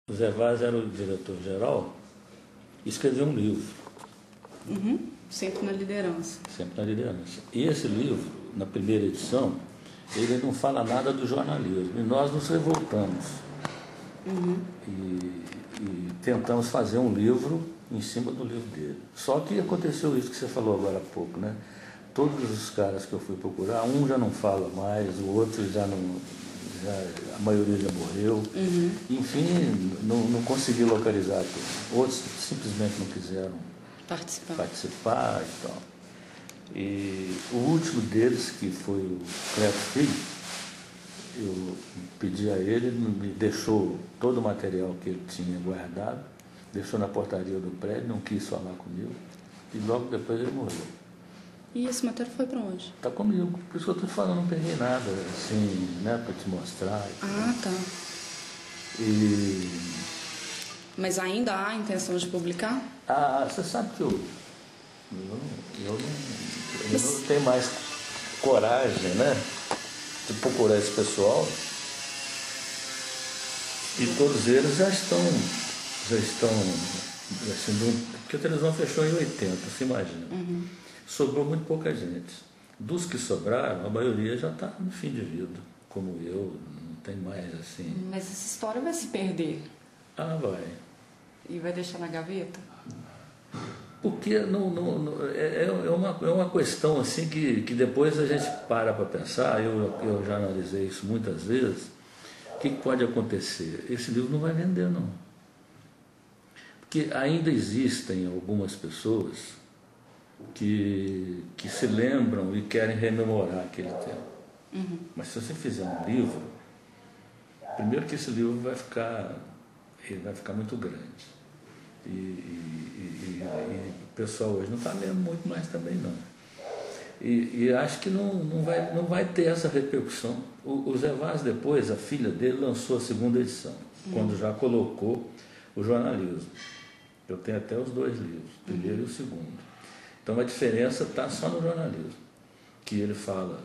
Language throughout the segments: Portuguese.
O Zé Vaz era o diretor-geral e escreveu um livro. Sempre na liderança. Sempre na liderança. E esse livro, na primeira edição, ele não fala nada do jornalismo. E nós nos revoltamos. E tentamos fazer um livro em cima do livro dele. Só que aconteceu isso que você falou agora há pouco, né? Todos os caras que eu fui procurar, um já não fala mais, o outro já não... a maioria já morreu. Enfim, não consegui localizar tudo. Outros simplesmente não quiseram participar e tal. E o último deles, que foi o Cleto Filho, eu pedi a ele, me deixou todo o material que ele tinha guardado, deixou na portaria do prédio, não quis falar comigo, e logo depois ele morreu. E esse material foi para onde? Está comigo, por isso que eu estou falando, não peguei nada, assim, né, para te mostrar. Ah, tá. Mas ainda há intenção de publicar? Você sabe que eu não tenho mais coragem, né, de procurar esse pessoal. E todos eles já estão assim, porque a televisão fechou em 80, você imagina. Sobrou muito pouca gente. Dos que sobraram, a maioria já está no fim de vida, como eu, não tem mais assim. Mas essa história vai se perder. Vai. E vai deixar na gaveta? Porque é uma questão assim que depois a gente para pensar, eu já analisei isso muitas vezes, o que pode acontecer? Esse livro não vai vender, não. Porque ainda existem algumas pessoas que se lembram e querem rememorar aquele tempo. Mas se você fizer um livro, primeiro que esse livro vai ficar muito grande. E o pessoal hoje não está lendo muito mais também, não. E acho que não vai ter essa repercussão. O Zé Vaz, depois, a filha dele lançou a segunda edição, quando já colocou o jornalismo. Eu tenho até os dois livros, o primeiro e o segundo. Então a diferença está só no jornalismo, que ele fala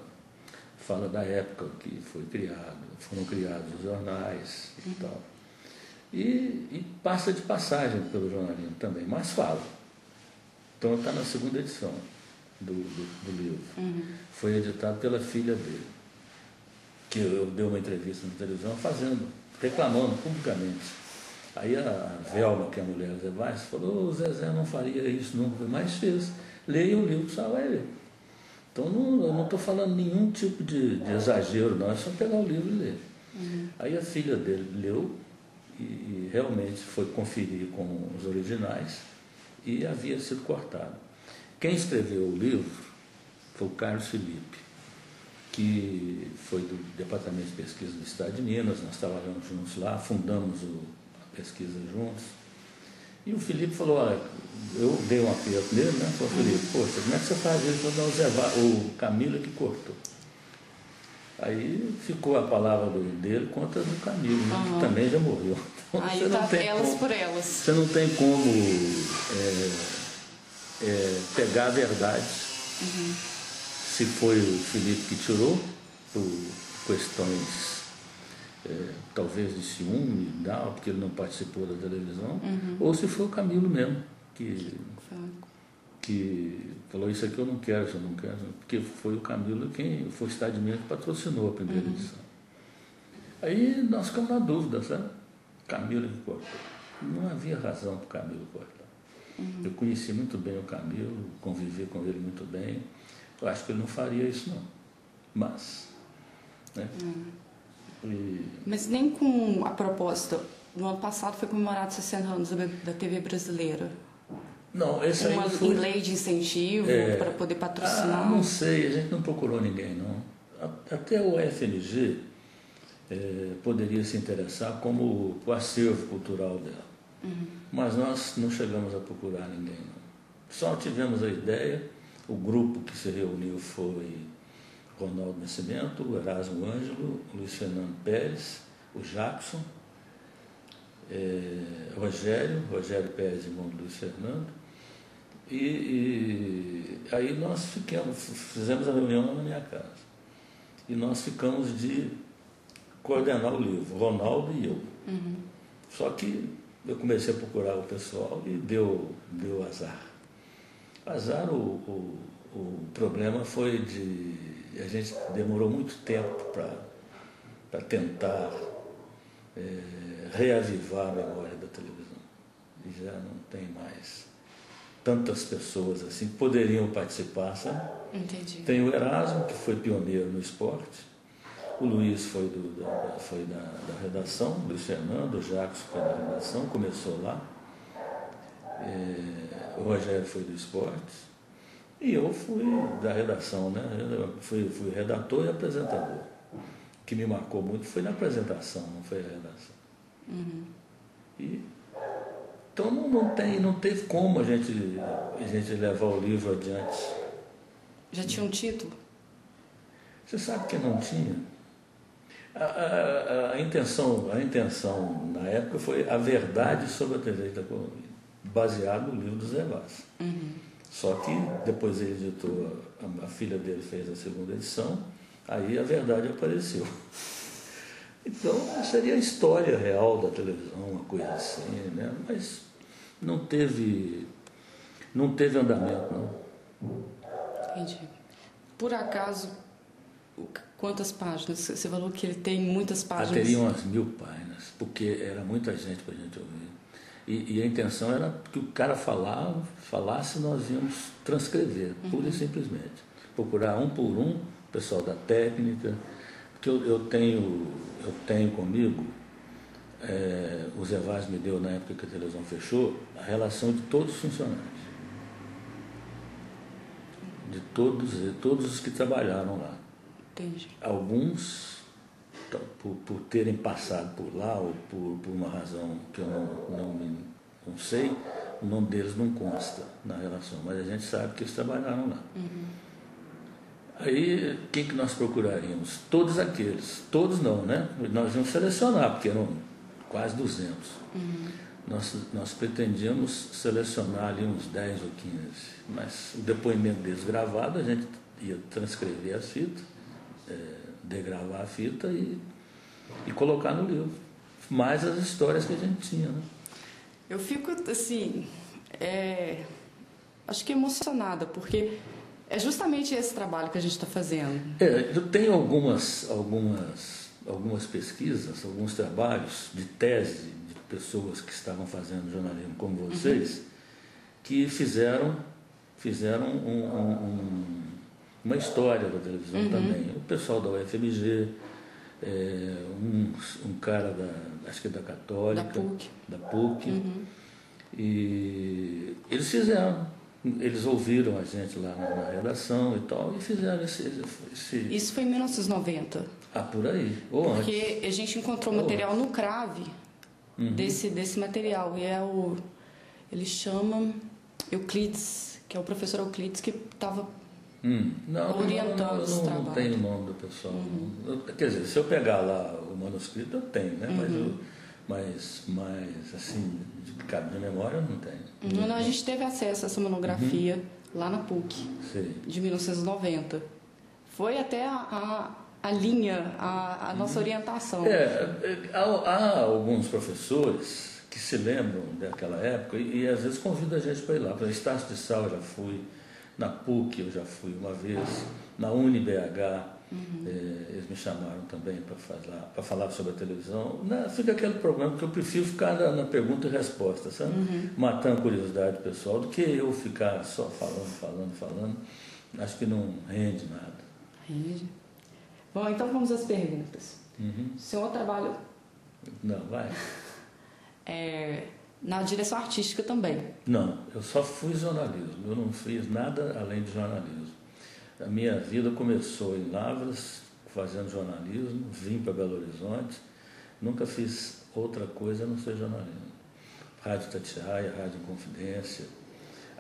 da época que foram criados os jornais e tal. E passa de passagem pelo jornalismo também, mas fala. Então está na segunda edição do livro. Foi editado pela filha dele, que eu dei uma entrevista na televisão reclamando publicamente. Aí a Velma, que é a mulher do Zé Vaz, falou: o Zezé não faria isso nunca, mas fez. Leia o livro que você vai ler. Então eu não estou falando nenhum tipo de exagero, não, é só pegar o livro e ler. Aí a filha dele leu e realmente foi conferir com os originais e havia sido cortado. Quem escreveu o livro foi o Carlos Felipe, que foi do Departamento de Pesquisa do Estado de Minas, nós trabalhamos juntos lá, fundamos a pesquisa juntos. E o Felipe falou: olha, eu dei um aperto nele, né? Falei: Felipe, poxa, como é que você faz isso? O Camilo que cortou. Aí ficou a palavra dele contra a do Camilo, né? Que também já morreu. Então, aí tá elas por elas. Você não tem como pegar a verdade. Se foi o Felipe que tirou, por questões talvez de ciúme, porque ele não participou da televisão, ou se foi o Camilo mesmo, que falou: isso aqui eu não quero, porque foi o Camilo foi o Estado de Minas que patrocinou a primeira edição. Aí nós ficamos na dúvida, sabe? Camilo que cortou. Não havia razão para o Camilo cortar. Eu conheci muito bem o Camilo, convivi com ele muito bem. Eu acho que ele não faria isso, não. Mas, né? Mas nem com a proposta. No ano passado foi comemorado 60 anos da TV brasileira. Não, esse aí foi... Em lei de incentivo para poder patrocinar. Não sei, a gente não procurou ninguém, não. Até o FMG poderia se interessar como o acervo cultural dela. Mas nós não chegamos a procurar ninguém, não. Só tivemos a ideia. O grupo que se reuniu foi Ronaldo Nascimento, o Erasmo Ângelo, o Luiz Fernando Pérez, o Jackson, Rogério Pérez, irmão do Luiz Fernando. E aí nós fizemos a reunião na minha casa. E nós ficamos de coordenar o livro, Ronaldo e eu. Só que eu comecei a procurar o pessoal e deu azar. Azar, o problema foi a gente demorou muito tempo para tentar reavivar a memória da televisão. E já não tem mais tantas pessoas assim que poderiam participar, sabe? Entendi. Tem o Erasmo, que foi pioneiro no esporte, o Luiz foi da redação, o Luiz Fernando, o Jacques foi da redação, começou lá, o Rogério foi do esporte, e eu fui da redação, né? Eu fui redator e apresentador. O que me marcou muito foi na apresentação, não foi a redação. Uhum. Então não teve como a gente levar o livro adiante. Já tinha um título? Você sabe que não tinha? A intenção na época foi A Verdade sobre a TV Itacolomi, baseado no livro do Zé Vaz. Uhum. Só que depois ele editou, a filha dele fez a segunda edição, aí A Verdade apareceu. Então seria a história real da televisão, uma coisa assim, né? Mas não teve andamento, não. Entendi. Por acaso, quantas páginas? Você falou que ele tem muitas páginas. Teria umas 1000 páginas, porque era muita gente para a gente ouvir. E a intenção era que o cara falasse, nós íamos transcrever, pura e simplesmente. Procurar um por um, o pessoal da técnica, porque eu tenho comigo, o Zé Vaz me deu, na época que a televisão fechou, a relação de todos os funcionários. De todos os que trabalharam lá. Entendi. Alguns, por terem passado por lá, ou por uma razão que eu não sei, o nome deles não consta na relação, mas a gente sabe que eles trabalharam lá. Uhum. Aí, quem que nós procuraríamos? Todos aqueles. Todos não, né? Nós íamos selecionar, porque eram quase 200. Uhum. Nós pretendíamos selecionar ali uns 10 ou 15, mas o depoimento deles gravado, a gente ia transcrever as fitas, degravar a fita e colocar no livro. Mais as histórias que a gente tinha, né? Eu fico, assim, acho que emocionada, porque é justamente esse trabalho que a gente está fazendo. Eu tenho algumas pesquisas, alguns trabalhos de tese de pessoas que estavam fazendo jornalismo como vocês, que fizeram uma história da televisão também. O pessoal da UFMG, um cara acho que da Católica, da PUC. E eles fizeram. Eles ouviram a gente lá na redação e tal, e fizeram esse... Isso foi em 1990. Por aí, ou porque antes. A gente encontrou material no CRAVE desse material, e eles chamam Euclides, que é o professor Euclides, que estava orientando esse trabalho. Não tenho o nome do pessoal. Quer dizer, se eu pegar lá o manuscrito, eu tenho, né? Mas assim, de memória eu não tenho. Não, a gente teve acesso a essa monografia lá na PUC, Sim. de 1990. Foi até a linha, a nossa orientação. Há alguns professores que se lembram daquela época e às vezes convidam a gente para ir lá. Para o Estácio de Sal eu já fui, na PUC eu já fui uma vez, na UniBH eles me chamaram também para falar sobre a televisão. Fica aquele problema que eu prefiro ficar na pergunta e resposta, sabe? Matando a curiosidade pessoal, do que eu ficar só falando. Acho que não rende nada. Rende. Bom, então vamos às perguntas. O senhor trabalha... Não, vai. Na direção artística também? Não, eu só fui jornalismo. Eu não fiz nada além de jornalismo. A minha vida começou em Lavras, fazendo jornalismo, vim para Belo Horizonte, nunca fiz outra coisa a não ser jornalismo. Rádio Itatiaia, Rádio Inconfidência.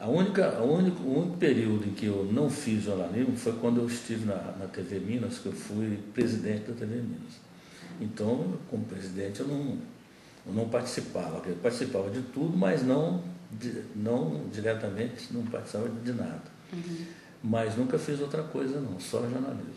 O único período em que eu não fiz jornalismo foi quando eu estive na TV Minas, que eu fui presidente da TV Minas. Então, como presidente, eu não participava. Eu participava de tudo, mas não diretamente, não participava de nada. Mas nunca fiz outra coisa não, só jornalismo.